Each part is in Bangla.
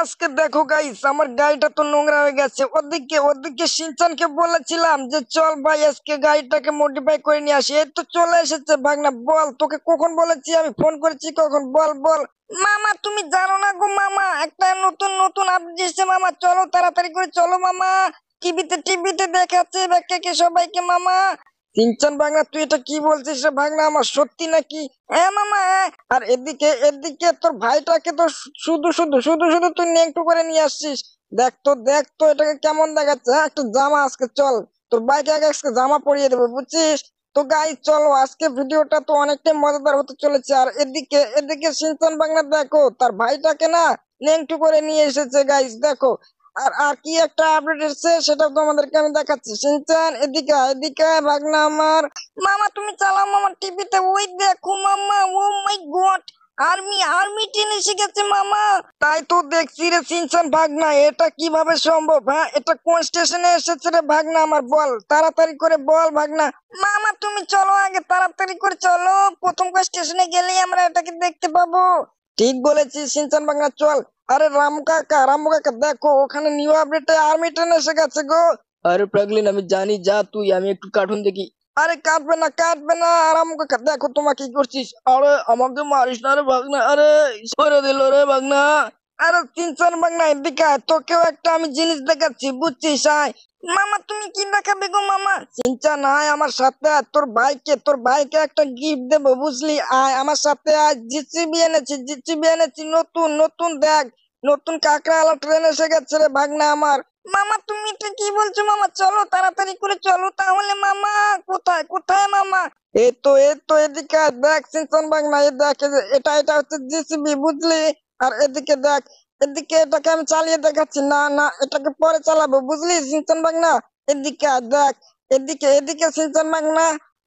আজকে দেখো গাইস, আমার গাড়িটা তো নোংরা হয়ে গেছে। ওদিকে ওদিকে সিনচানকে বলেছিলাম যে চল ভাই আজকে গাড়িটাকে মডিফাই করে নিয়ে আসি। এই তো চলে এসেছে ভাগনা। বল, তোকে কখন বলেছি, আমি ফোন করেছি কখন? বল বল। মামা তুমি জানো না গো মামা, একটা নতুন নতুন আপডেট এসেছে মামা। চলো তাড়াতাড়ি করে চলো মামা। টিভিতে দেখাচ্ছে ব্যাখ্যাকে সবাইকে মামা। সিনচান ভাগনা, তুই এটা কি বলছিস রে ভাগনা? আমার সত্যি নাকি? হ্যাঁ মামা, হ্যাঁ। আর এদিকে এদিকে তোর ভাইটাকে তো শুধু তুই নেংটু করে নিয়ে আসছিস। দেখ তো এটাকে কেমন দেখাচ্ছে। হ্যাঁ, একটা জামা আজকে চল, তোর বাইকে আগে আজকে জামা পরিয়ে দেবো, বুঝছিস? তো গাইস চলো, আজকে ভিডিওটা তো অনেকটাই মজাদার হতে চলেছে। আর এদিকে এদিকে সিনচান বাংলা দেখো, তার ভাইটাকে না নেংটু করে নিয়ে এসেছে গাইস, দেখো। আর আর কি একটা আপডেট এসেছে সেটা তোমাদেরকে আমি দেখাচ্ছি। সিনচান এদিকে আয়, এদিকে আয় ভাগনা আমার। মামা তুমি চালাও মামা টিভিতে, ওই দেখো মামা, ও মাই গড, আর্মি আর্মি ট্রেন এসে গেছে মামা। তাই তো দেখছি রে সিনচান ভাগনা, এটা কিভাবে সম্ভব? হ্যাঁ, এটা কোন স্টেশনে এসেছে রে ভাগনা আমার? বল তাড়াতাড়ি করে বল ভাগনা। মামা তুমি চলো আগে, তাড়াতাড়ি করে চলো, প্রথম কোন স্টেশনে গেলেই আমরা এটাকে দেখতে পাবো। ঠিক বলেছিস সিনচান ভাগনা, চল। আরে রামু কাকা দেখো, ওখানে নিউ আপডেটে আর্মি ট্রেন এসে গেছে গো। আরে প্রাগলিন, আমি জানি, যা তুই, আমি একটু কার্টুন দেখি। আরে কাটবে না রামু কাকা, দেখো তোমার কি করছিস? আরে আমাকে মারিস না রে ভাগনা, আরে সরে দিল রে ভাগনা। আরে চিনচান ভাগনা এদিকে আয়, তোকেও একটা আমি জিনিস দেখাচ্ছি, বুঝছিস? আয় মামা, তুমি কি দেখাবে গো মামা? চিনচান আয় আমার সাথে আয়, তোর ভাইকে একটা গিফট দেবো, বুঝলি? আয় আমার সাথে আয়, জিসিবি এনেছি নতুন নতুন, দেখ, নতুন কাকড়াওয়ালা ট্রেন এসে গেছে রে ভাগনা আমার। মামা তুমি এটা কি বলছো মামা? চলো তাড়াতাড়ি করে চলো তাহলে মামা। কোথায় কোথায় মামা? এই তো এদিকে আয়, দেখ সিনচন ভাগনা, এই দেখ, এই যে এটা হচ্ছে জিসিবি, বুঝলি? আর এদিকে দেখ, এদিকে এটাকে আমি চালিয়ে দেখাচ্ছি। না না, এটাকে পরে চালাবো, বুঝলি সিনচন ভাগনা? এদিকে আয়, দেখ, এদিকে সিনচন ভাগনা।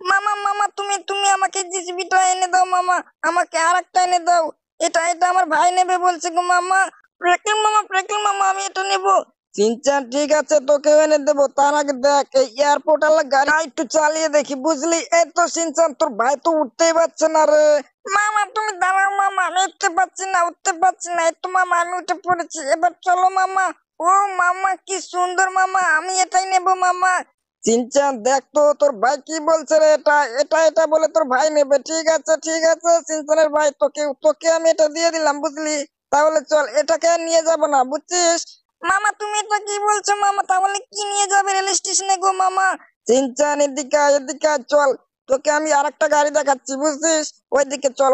মামা তুমি তুমি আমাকে জিসিবিটা এনে দাও মামা, আমাকে আরেকটা এনে দাও। এটা আমার ভাই নেবে বলছে গো মামা। প্রেকলিন মামা আমি এটা নেবো। চিনচান ঠিক আছে, তোকে এনে দেবো। তার আগে দেখ, এই এয়ারপোর্ট আলা গাড়ি একটু চালিয়ে দেখি, বুঝলি? এই তো সিনচান, তোর ভাই তো উঠতেই পারছে না রে। মামা তুমি দাঁড়াও মামা, আমি উঠতে পারছি না। এই তো মামা আমি উঠে পড়েছি, এবার চলো মামা। ও মামা কি সুন্দর মামা, আমি এটাই নেবো মামা। চিনচান দেখ তো, তোর ভাই কি বলছে রে? এটা বলে তোর ভাই নেবে? ঠিক আছে চিনচানের ভাই, তোকে তোকে আমি এটা দিয়ে দিলাম, বুঝলি? তাহলে চল, এটাকে আর নিয়ে যাব না, বুঝছিস? মামা তুমি এটা কি বলছো মামা? তাহলে কি নিয়ে যাবে রেল স্টেশনে গো মামা? চিনচান এদিকে আয়, চল, তোকে আমি আরেকটা গাড়ি দেখাচ্ছি, বুঝছিস? ওইদিকে চল,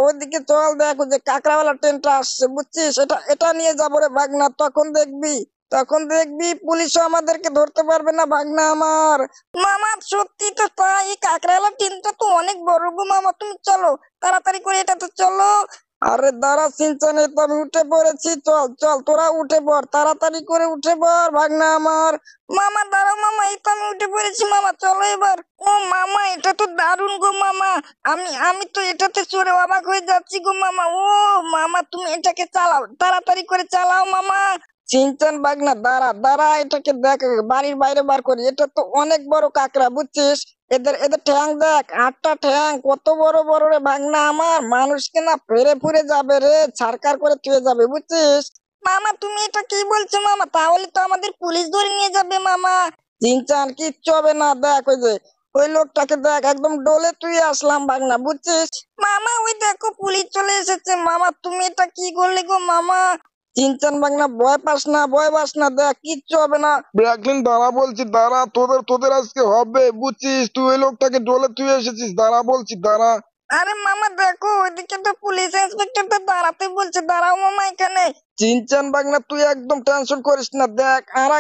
দেখ ওই যে কাকড়াওয়ালা ট্রেনটা আসছে, বুঝছিস? এটা নিয়ে যাবো রে ভাগনা, তখন দেখবি পুলিশও আমাদেরকে ধরতে পারবে না ভাগনা আমার। মামা সত্যি তো তাই, কাকড়াওয়ালা ট্রেনটা তো অনেক বড় গো মামা। তুমি চলো তাড়াতাড়ি করে, এটা তো চলো। আরে দাঁড়া সিনচান, এই তো আমি উঠে পড়েছি, চল চল তোরা উঠে পড়, তাড়াতাড়ি করে উঠে পড় ভাগনা আমার। মামা দাঁড়াও মামা, এই তো আমি উঠে পড়েছি মামা, চলো এবার। ও মামা এটা তো দারুণ গো মামা, আমি তো এটাতে চড়ে অবাক হয়ে যাচ্ছি গো মামা। ও মামা তুমি এটাকে চালাও, তাড়াতাড়ি করে চালাও মামা। চিনচান ভাগনা দাঁড়া দাঁড়া, এটাকে দেখ, বাড়ির বাইরে বার করি। এটা তো অনেক বড় কাকড়া, বুঝছিস? এদের এদের ঠ্যাং দেখ, 8টা ঠ্যাং, কত বড় বড় রে ভাগনা আমার। মানুষকে না ফেরে ফুরে যাবে রে, ছারকার করে চুয়ে যাবে, বুঝছিস? মামা তুমি এটা কি বলছো মামা? তাহলে তো আমাদের পুলিশ ধরে নিয়ে যাবে মামা। চিনচান কিচ্ছু হবে না, দেখ ওই যে ওই লোকটাকে দেখ, একদম ডোলে তুই আসলাম ভাগনা, বুঝছিস? মামা ওই দেখো পুলিশ চলে এসেছে মামা, তুমি এটা কি করলে গো মামা? চিনচান ভাগনা ভয় পাস না, দেখ কিচ্ছু হবে না। ব্র্যাকলিন দাঁড়া বলছি, দাঁড়া, তোদের তোদের আজকে হবে, বুঝছিস? তুই ওই লোকটাকে ডলে তুই এসেছিস, দাঁড়া বলছি, দাঁড়া। আরে মামা দেখো, ওইদিকে তো পুলিশ ইন্সপেক্টর তো দাঁড়াতে বলছে, দাঁড়াও মামা এখানে। চিনচান বাগনা তুই একদম টেনশন করিস না, দেখ আর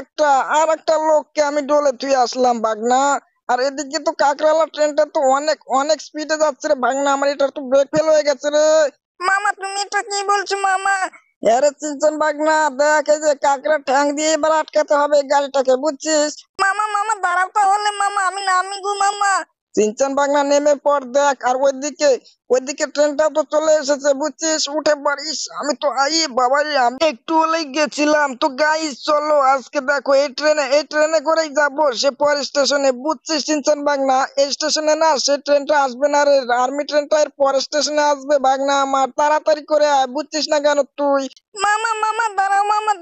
একটা লোককে আমি ডলে তুই আসলাম বাগনা। আর এদিকে তো কাকরালা ট্রেনটা তো অনেক অনেক স্পিডে যাচ্ছে রে ভাগনা, আমার এটা তো ব্রেক ফেল হয়ে গেছে রে। মামা তুমি এটা কি বলছো মামা? আরে চিনচান বাগনা দেখ, এই যে কাকড়া ঠ্যাং দিয়ে এবার আটকাতে হবে এই গাড়িটাকে, বুঝছিস? মামা দাঁড়াও তাহলে মামা, আমি নামি গো মামা। চিনচান বাগনা নেমে পড়, দেখ। আর ওইদিকে ট্রেনটাও তো চলে এসেছে, বুঝছিস? উঠে পারিস। আমি তো বাবারে, আমি একটু হলেই গেছিলাম। তো গাইস চলো আজকে দেখো, এই ট্রেনে করেই যাবো সে পর স্টেশনে, বুঝছিস চিনচান বাগনা? এই স্টেশনে না সে ট্রেনটা আসবে না রে, আর্মি ট্রেনটা এর পর স্টেশনে আসবে বাগনা আমার, তাড়াতাড়ি করে আয়, বুঝছিস না কেন তুই? মামা দাঁড়াও মামা,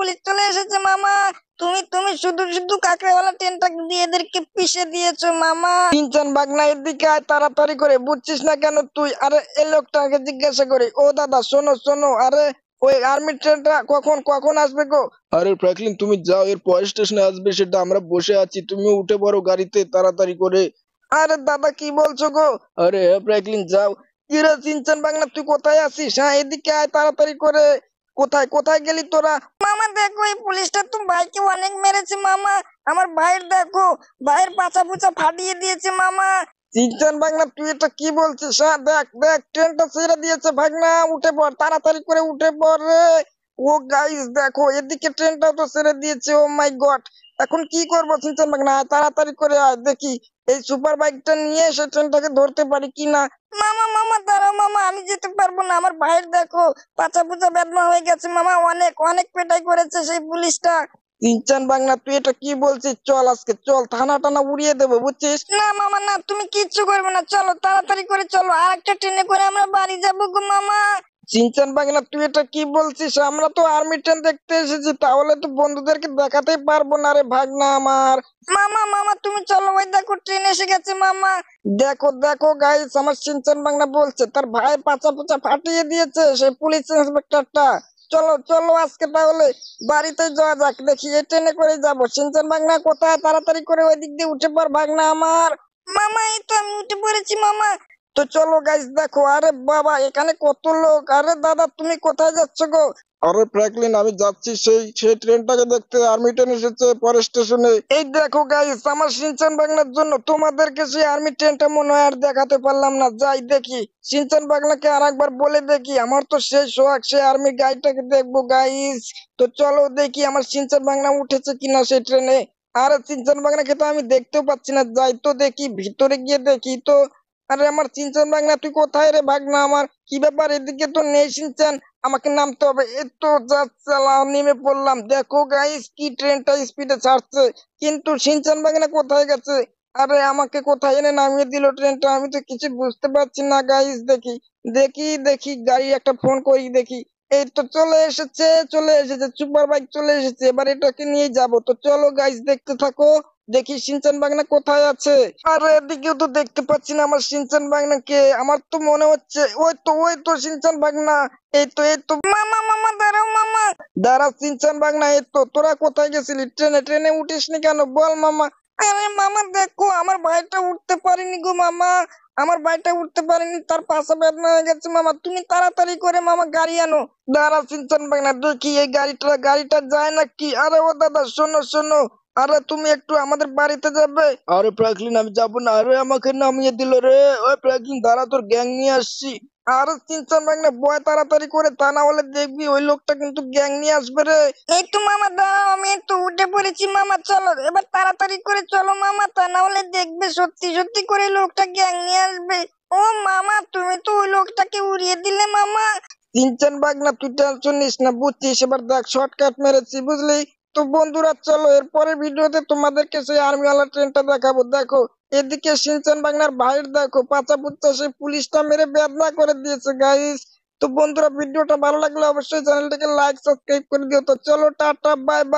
পুলিশ চলে এসেছে মামা। তুমি তুমি শুধু শুধু কাকড়াওয়ালা ট্রেনটা দিয়ে এদেরকে পিষে দিয়েছো মামা। সিনচান বাগনা এদিকে আয় তাড়াতাড়ি করে, বুঝছিস না কেন তুই? আরে এই লোকটাকে জিজ্ঞাসা করি। ও দাদা শোনো শোনো, আরে ওই আর্মি ট্রেনটা কখন কখন আসবে গো? আরে ফ্র্যাঙ্কলিন তুমি যাও, এর পরের স্টেশনে আসবে সেটা, আমরা বসে আছি, তুমিও উঠে পড়ো গাড়িতে তাড়াতাড়ি করে। আরে দাদা কি বলছো গো? আরে হ্যাঁ ফ্র্যাঙ্কলিন যাও। কি রে সিনচান বাংলা, তুই কোথায় আছিস? হ্যাঁ এদিকে আয় তাড়াতাড়ি করে। কোথায় কোথায় গেলি তোরা? মামা দেখো এই পুলিশটা তো ভাইকে অনেক মেরেছে মামা। আমার ভাইয়ের দেখো, ভাইয়ের পাছা পুছা ফাটিয়ে দিয়েছে মামা। সিনচান বাংলা তুই এটা কি বলছিস? হ্যাঁ দেখ দেখ, ট্রেনটা ছেড়ে দিয়েছে ভাগনা, উঠে পড় তাড়াতাড়ি করে উঠে পড় রে। ও গাইস দেখো এদিকে ট্রেনটাও তো ছেড়ে দিয়েছে, ও মাই গড। এখন কি করবো সিনচান বাংলা? আয় তাড়াতাড়ি করে আয়, দেখি এই সুপার বাইকটা নিয়ে এসে ট্রেনটাকে ধরতে পারি কিনা। মামা মামা দাঁড়াও মামা, আমি যেতে পারবো না। আমার ভাইয়ের দেখো পাছা পুচা বেদনা হয়ে গেছে মামা, অনেক অনেক পেটাই করেছে সেই পুলিশটা। ইনচান বাংলা তুই এটা কি বলছিস? চল আজকে চল, থানা টানা উড়িয়ে দেবো বুঝছিস? না মামা না, তুমি কিচ্ছু করবে না, চলো তাড়াতাড়ি করে চলো, আর একটা ট্রেনে করে আমরা বাড়ি যাবো গো মামা। সিনচান বাংলা তুই এটা কি বলছিস? আমরা তো আর্মি ট্রেন দেখতে এসেছি, তাহলে তো বন্ধুদেরকে দেখাতেই পারবো না রে ভাগনা আমার। মামা মামা তুমি চলো, ওই দেখো ট্রেন এসে গেছে মামা। দেখো দেখো গাইস, আমার সিনচান বাংলা বলছে তার ভাই পাছা পুচা ফাটিয়ে দিয়েছে সেই পুলিশ ইন্সপেক্টরটা। চলো চলো আজকে তাহলে বাড়িতে যাওয়া যাক, দেখি এই ট্রেনে করে যাবো। সিনচান বাংলা কোথায়? তাড়াতাড়ি করে ওই দিক দিয়ে উঠে পড় ভাগনা আমার। মামা এই তো আমি উঠে পড়েছি মামা। তো চলো গাইস দেখো, আরে বাবা এখানে কত লোক। আরে দাদা তুমি কোথায় যাচ্ছ গো? আরে ফ্র্যাঙ্কলিন আমি যাচ্ছি সেই সেই ট্রেনটাকে দেখতে, আর্মি ট্রেন এসেছে পরের স্টেশনে। এই দেখো গাইস, আমার সিনচান বাংলার জন্য তোমাদেরকে সেই আর্মি ট্রেনটা মনে হয় আর দেখাতে পারলাম না। যাই দেখি সিনচান বাংলাকে আর একবার বলে দেখি, আমার তো সেই শোক সেই আর্মি গাড়িটাকে দেখবো গাইস। তো চলো দেখি আমার সিনচান বাংলা উঠেছে কিনা সেই ট্রেনে। আরে সিনচান বাংলাকে তো আমি দেখতেও পাচ্ছি না, যাই তো দেখি ভিতরে গিয়ে দেখি তো। আরে আমার সিনচান বাংলা তুই কোথায় রে ভাগনা আমার? কি ব্যাপার, এদিকে তো নেই সিনচান, আমাকে নামতে হবে। এই তো যাচ্ছিলাম, নেমে পড়লাম। দেখো গাইস কি ট্রেনটা স্পিডে ছাড়ছে, কিন্তু সিনচান বাগনা কোথায় গেছে? আরে আমাকে কোথায় এনে নামিয়ে দিল ট্রেনটা, আমি তো কিছু বুঝতে পারছি না গাইস। দেখি দেখি দেখি গাড়ি একটা ফোন করি দেখি। এই তো চলে এসেছে চলে এসেছে, সুপার বাইক চলে এসেছে, এবার এটাকে নিয়ে যাব। তো চলো গাইস দেখতে থাকো, দেখি সিনচান বাগনা কোথায় আছে। আরে এদিকেও তো দেখতে পাচ্ছি না আমার সিনচান বাগনাকে। আমার তো মনে হচ্ছে ওই তো সিনচান বাগনা। এই তো মামা মামা দাঁড়াও মামা। দাঁড়া সিনচান বাগনা, এই তো তোরা কোথায় গেছিলি? ট্রেনে ট্রেনে উঠিসনি কেন বল মামা? আরে মামা দেখো আমার ভাইটা উঠতে পারেনি গো মামা। আমার ভাইটা উঠতে পারেনি, তার পাশে বেদনা হয়ে গেছে মামা। তুমি তাড়াতাড়ি করে মামা গাড়ি আনো। দাঁড়া সিনচান বাগনা দেখি এই গাড়িটা যায় নাকি। আরে ও দাদা শোনো শোনো, আরে তুমি একটু আমাদের বাড়িতে যাবে? আরে ফ্র্যাঙ্কলিন আমি যাবো না, আরে আমাকে নামিয়ে দিল রে। ওই ফ্র্যাঙ্কলিন দাঁড়া, তোর গ্যাং নিয়ে আসছি। আরে সিনচান বাগনা বয় তাড়াতাড়ি করে, তা না হলে দেখবি ওই লোকটা কিন্তু গ্যাং নিয়ে আসবে রে। এই তো মামা দাঁড়াও, আমি একটু উঠে পড়েছি মামা। চলো এবার তাড়াতাড়ি করে চলো মামা, তা না হলে দেখবে সত্যি সত্যি করে লোকটা গ্যাং নিয়ে আসবে। ও মামা তুমি তো ওই লোকটাকে উড়িয়ে দিলে মামা। সিনচান বাগনা তুই টেনশন নিস না বুঝছিস, এবার দেখ শর্টকাট মেরেছি বুঝলি। তো বন্ধুরা চলো এরপরের ভিডিওতে তোমাদেরকে সেই আর্মিওয়ালা ট্রেনটা দেখাবো। দেখো এদিকে সিনচান বাংলার ভাইয়ের দেখো পাচা পুচ্চা সেই পুলিশটা মেরে বেদনা করে দিয়েছে গাইস। তো বন্ধুরা ভিডিওটা ভালো লাগলে অবশ্যই চ্যানেলটাকে লাইক সাবস্ক্রাইব করে দিও। তো চলো টাটা বাই বাই।